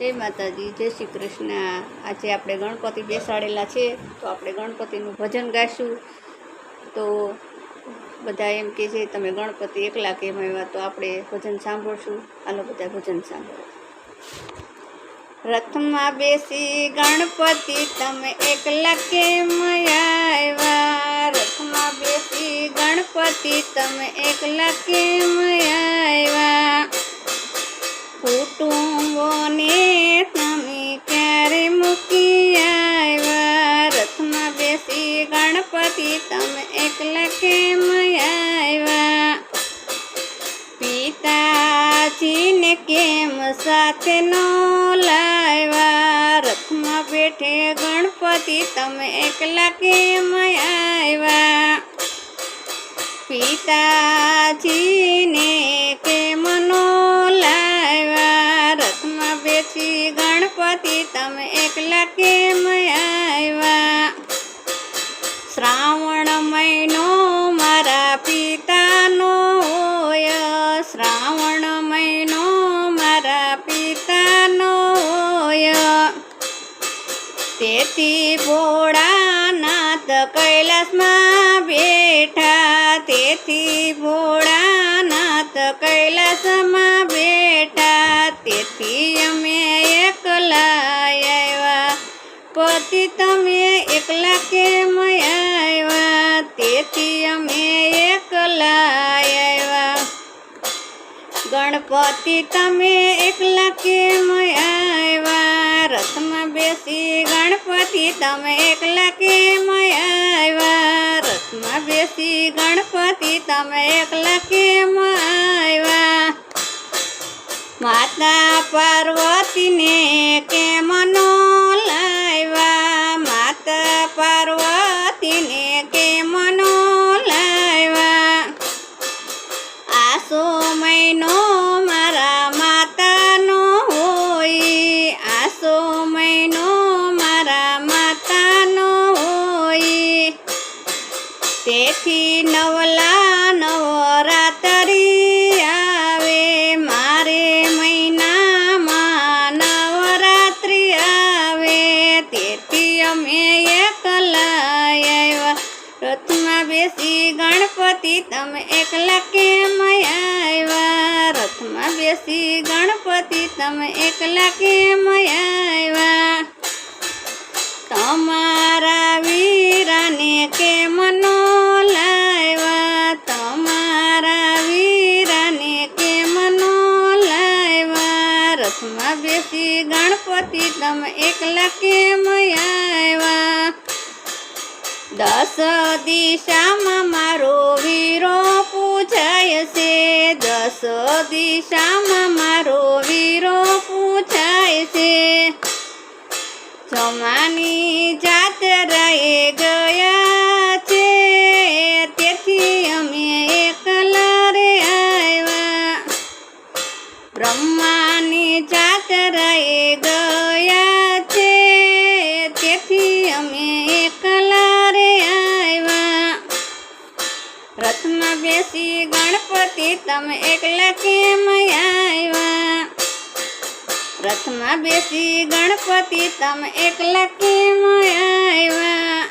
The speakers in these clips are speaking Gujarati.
जय माताजी, जय श्री कृष्ण। आज આપણે ગણપતિ બેસાડેલા છે તો આપણે ગણપતિનું ભજન ગાઈશું। તો બધા એમ કે છે તમે ગણપતિ એકલા કેમ આવ્યા, તો આપણે ભજન સાંભળશું। હાલો બધા ભજન સાંભળો। રથમાં બેસી ગણપતિ તમે એકલા કેમ આવ્યા, રથમાં બેસી ગણપતિ તમે એકલા કેમ આવ્યા, કુટુંબોને તમે ક્યારે મૂકી આવ્યા, રથમાં બેસી ગણપતિ તમે એકલા કેમ આવ્યા, પિતાજીને કેમ સાથે નો લાવ્યા, રથમાં બેઠે ગણપતિ તમે એકલા કેમ આવ્યા, પિતાજીને કેમ નો લાવ્યા, રથમાં બેસી ગણપતિ તમે એકલા કેમ આવ્યા, શ્રાવણ મહિનો મારા પિતાનો હોય, શ્રાવણ મહિનો મારા પિતાનો હોય, તેથી ભોળાનાથ કૈલાસમાં બેઠા, તેથી ભોળાનાથ કૈલાસમાં બેઠા, તેથી અમે એકલા આવ્યા, પતિ તમે એકલા કેમ આવ્યા, તેથી અમે એકલા આવ્યા, ગણપતિ તમે એકલા કેમ આવ્યા, રથમાં બેસી ગણપતિ તમે એકલા કેમ આવ્યા, રથમાં બેસી ગણપતિ તમે એકલા કેમ આવ્યા, માતા પાર્વતીને કેમ નો લાવ્યા, માતા પાર્વતીને કેમ નો લાવ્યા, આસો મહિનો મારા માતાનો હોય, આસો મહિનો મારા માતાનો હોય, તેથી નવલા નવરાત્રિ આવે, મારે મહિનામાં નવરાત્રિ આવે, તેથી અમે એકલા આવ્યા, રથમાં બેસી ગણપતિ તમે એકલા કેમ આવ્યા, રથમાં બેસી ગણપતિ તમે એકલા કેમ આવ્યા, તમારા વીરાને કેમ નો લાવ્યા, તમારા વીરાને કેમ નો લાવ્યા, રથમાં બેસી ગણપતિ તમે એકલા કેમ આવ્યા, 10 દિશામાં મારો વીરો પૂજાય છે, 10 દિશામાં મારો વીરો પૂજાય છે, જમાની જાત્રાએ ગયા છે, તેથી અમે એકલા રે આવ્યા, બ્રહ્માની જાત્રાએ ગયા છે, તેથી અમે એકલા રે આવ્યા, રથમાં બેસી ગણપતિ તમે એકલા કેમ આવ્યા, રથમાં બેસી ગણપતિ તમે એકલા કેમ આવ્યા,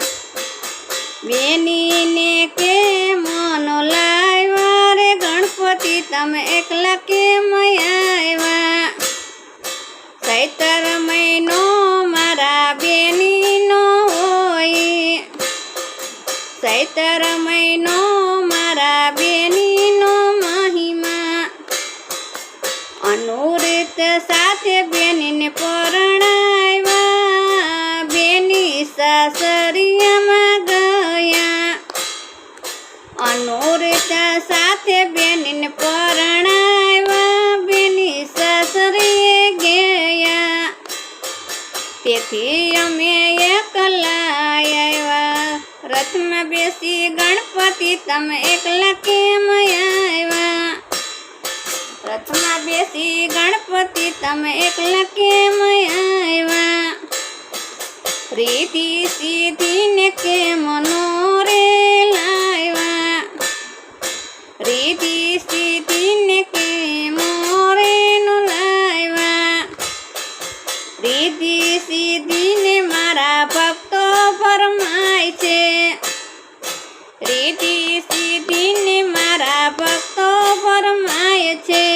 બેનીને કેમ નો લાવ્યા રે ગણપતિ તમે એકલા કેમ આવ્યા, ચૈત્ર મહિનો મારા બેનીનો હોય, ચૈત્ર મહિનો મારા બેનીનો મહિમા, અનુરીત સાથે બેનીને પરણાવ્યા, બેની સાસરિયામાં ગયા, અનુરીત સાથે બેનીને પરણાવ્યા, બેની સાસરીએ ગયા, તેથી અમે એકલા આવ્યા, રથમાં બેસી ગણપતિ તમે એકલા કેમ આવ્યા, રથમાં બેસી ગણપતિ તમે એકલા કેમ આવ્યા, રીતિ સીધીને કેમ નો રે લાવ્યા, રીતિ સીધીને કેમ રે નો લાવ્યા, રીતિ સીધીને મારા ભક્તો ફરમાય છે, રીતિ સીધીને મારા ભક્તો ફરમાય છે,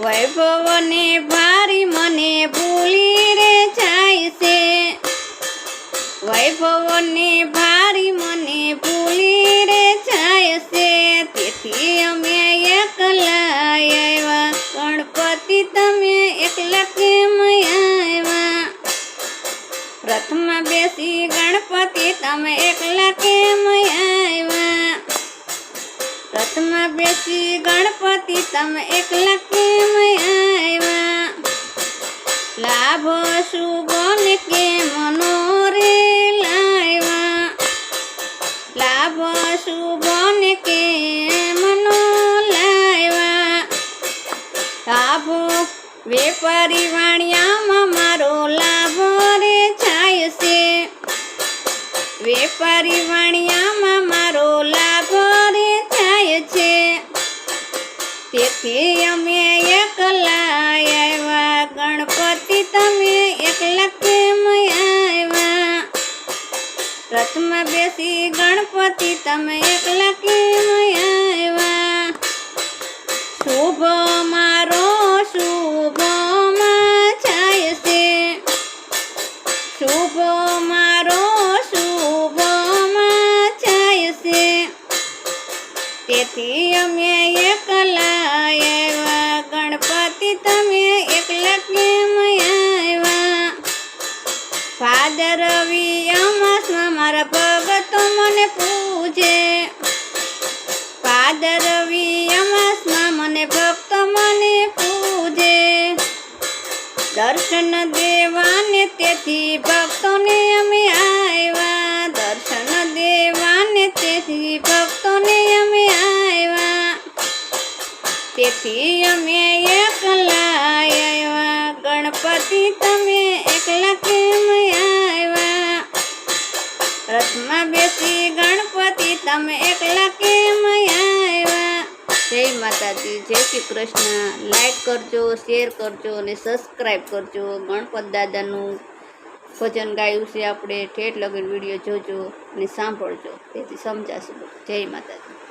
વૈભવને ભારી મને ભૂલી રે જાય છે, વૈભવને ભારી મને ભૂલી રે જાય છે, તેથી અમે એકલા આવ્યા ગણપતિ તમે એકલા કેમ આવ્યા, રથમાં બેસી ગણપતિ તમે એકલા કેમ આવ્યા, રથમાં બેસી ગણપતિ તમે એકલા કેમ આવ્યા, લાભ શુભો ને કેમ નો રે લાવ્યા, લાભ શુભો ને કેમ નો લાવ્યા, લાભો વેપારી વાણિયામાં મારો લાભ રે જાય છે, વેપારી વાણિયામાં મારો લાભ રે જાય છે, તેથી અમે એકલા આવ્યા ગણપતિ તમે એકલા કેમ આવ્યા, રથમાં બેસી ગણપતિ તમે એકલા કેમ આવ્યા, શુભ મારો શુભમાં જાય છે, શુભ મારો શુભમાં જાય છે, તેથી અમે એકલા આવ્યા ગણપતિ તમે એકલા કેમ આવ્યા, ભાદરવી અમાસમાં મારા ભગતો મને પૂજે, ભાદરવી અમાસમાં મને ભક્તો મને પૂજે, દર્શન દેવાને તેથી ભક્તોને અમે આવ્યા, દર્શન દેવાને તેથી ભક્તોને અમે આવ્યા, તેથી અમે એકલા આવ્યા ગણપતિ તમે એકલા કેમ આવ્યા, રથમાં બેસી ગણપતિ તમે એકલા કેમ આવ્યા. જય માતાજી, જય શ્રી કૃષ્ણ. લાઈક કરજો, શેર કરજો અને સબસ્ક્રાઈબ કરજો. ગણપત દાદાનું ભજન ગાયું છે આપણે, ઠેઠ લગીન વિડીયો જોજો અને સાંભળજો, તેથી સમજાશે. જય માતાજી.